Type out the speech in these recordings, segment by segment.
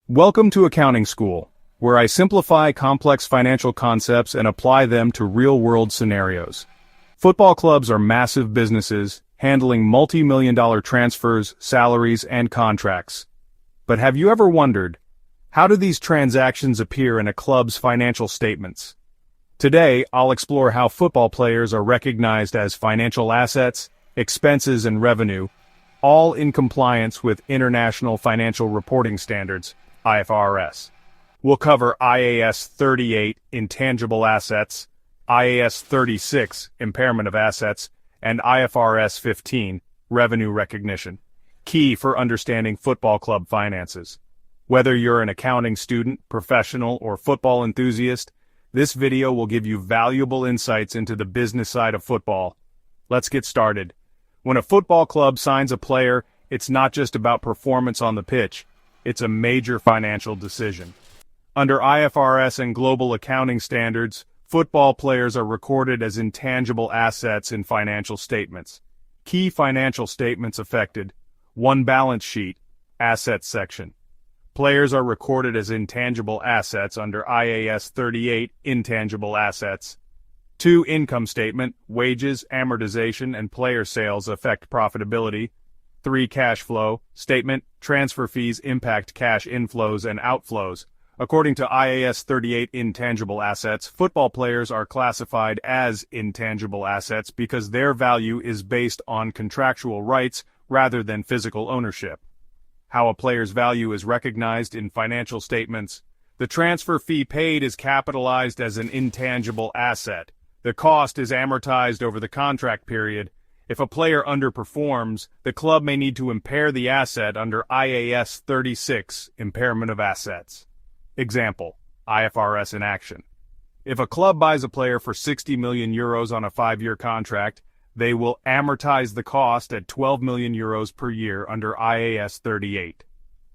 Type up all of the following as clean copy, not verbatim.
Welcome to Accounting School, where I simplify complex financial concepts and apply them to real-world scenarios. Football clubs are massive businesses, handling multi-million-dollar transfers, salaries, and contracts. But have you ever wondered, how do these transactions appear in a club's financial statements? Today, I'll explore how football players are recognized as financial assets, expenses, and revenue, all in compliance with International Financial Reporting Standards, IFRS. We'll cover IAS 38, Intangible Assets, IAS 36, Impairment of Assets, and IFRS 15, Revenue Recognition, key for understanding football club finances. Whether you're an accounting student, professional, or football enthusiast, this video will give you valuable insights into the business side of football. Let's get started. When a football club signs a player, it's not just about performance on the pitch. It's a major financial decision. Under IFRS and global accounting standards, football players are recorded as intangible assets in financial statements. Key financial statements affected: 1. Balance sheet, assets section. Players are recorded as intangible assets under IAS 38, Intangible Assets. 2. Income statement, wages, amortization, and player sales affect profitability. 3. Cash flow statement, transfer fees impact cash inflows and outflows. According to IAS 38 Intangible Assets, football players are classified as intangible assets because their value is based on contractual rights rather than physical ownership. How a player's value is recognized in financial statements. The transfer fee paid is capitalized as an intangible asset. The cost is amortized over the contract period. If a player underperforms, the club may need to impair the asset under IAS 36, Impairment of Assets. Example, IFRS in action. If a club buys a player for 60 million euros on a 5-year contract, they will amortize the cost at 12 million euros per year under IAS 38.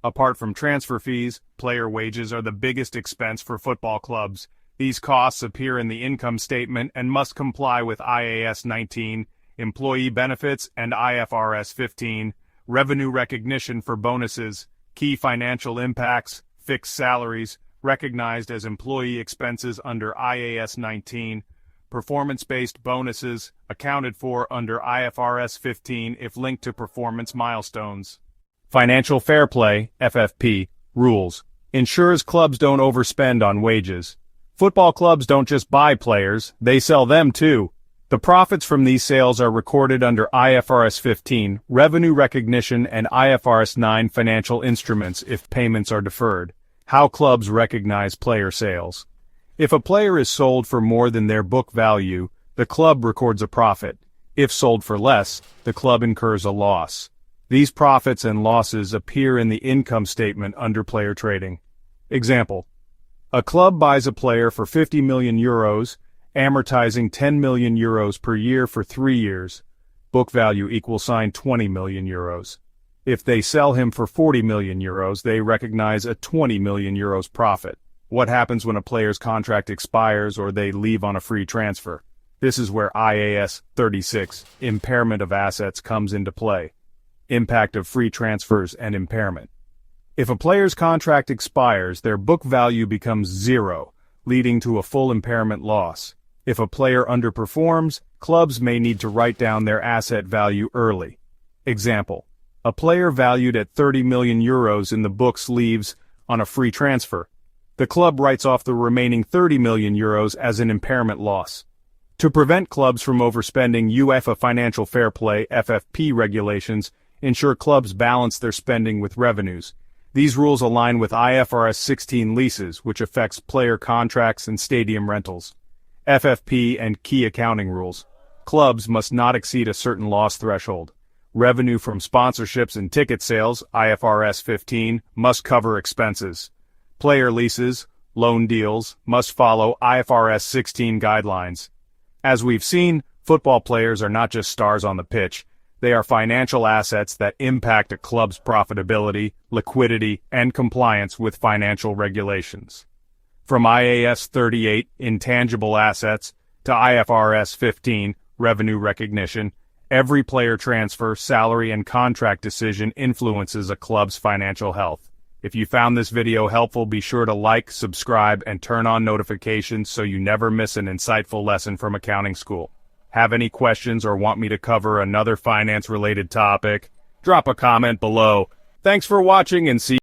Apart from transfer fees, player wages are the biggest expense for football clubs. These costs appear in the income statement and must comply with IAS 19, employee benefits, and IFRS 15, revenue recognition for bonuses, key financial impacts, fixed salaries, recognized as employee expenses under IAS 19, performance-based bonuses, accounted for under IFRS 15 if linked to performance milestones. Financial fair play, FFP, rules, ensures clubs don't overspend on wages. Football clubs don't just buy players, they sell them too. The profits from these sales are recorded under IFRS 15, revenue recognition, and IFRS 9 financial instruments if payments are deferred. How clubs recognize player sales. If a player is sold for more than their book value, the club records a profit. If sold for less, the club incurs a loss. These profits and losses appear in the income statement under player trading. Example: a club buys a player for 50 million euros, amortizing 10 million euros per year for 3 years. Book value = 20 million euros. If they sell him for 40 million euros, they recognize a 20 million euros profit. What happens when a player's contract expires or they leave on a free transfer? This is where IAS 36, Impairment of Assets, comes into play. Impact of free transfers and impairment. If a player's contract expires, their book value becomes 0, leading to a full impairment loss. If a player underperforms, clubs may need to write down their asset value early. Example: a player valued at 30 million euros in the books leaves on a free transfer. The club writes off the remaining 30 million euros as an impairment loss. To prevent clubs from overspending, UEFA Financial Fair Play (FFP) regulations ensure clubs balance their spending with revenues. These rules align with IFRS 16 leases, which affects player contracts and stadium rentals. FFP and key accounting rules. Clubs must not exceed a certain loss threshold. Revenue from sponsorships and ticket sales, IFRS 15, must cover expenses. Player leases, loan deals, must follow IFRS 16 guidelines. As we've seen, football players are not just stars on the pitch. They are financial assets that impact a club's profitability, liquidity, and compliance with financial regulations. From IAS 38, Intangible Assets, to IFRS 15, Revenue Recognition, every player transfer, salary, and contract decision influences a club's financial health. If you found this video helpful, be sure to like, subscribe, and turn on notifications so you never miss an insightful lesson from accounting school. Have any questions or want me to cover another finance-related topic? Drop a comment below. Thanks for watching and see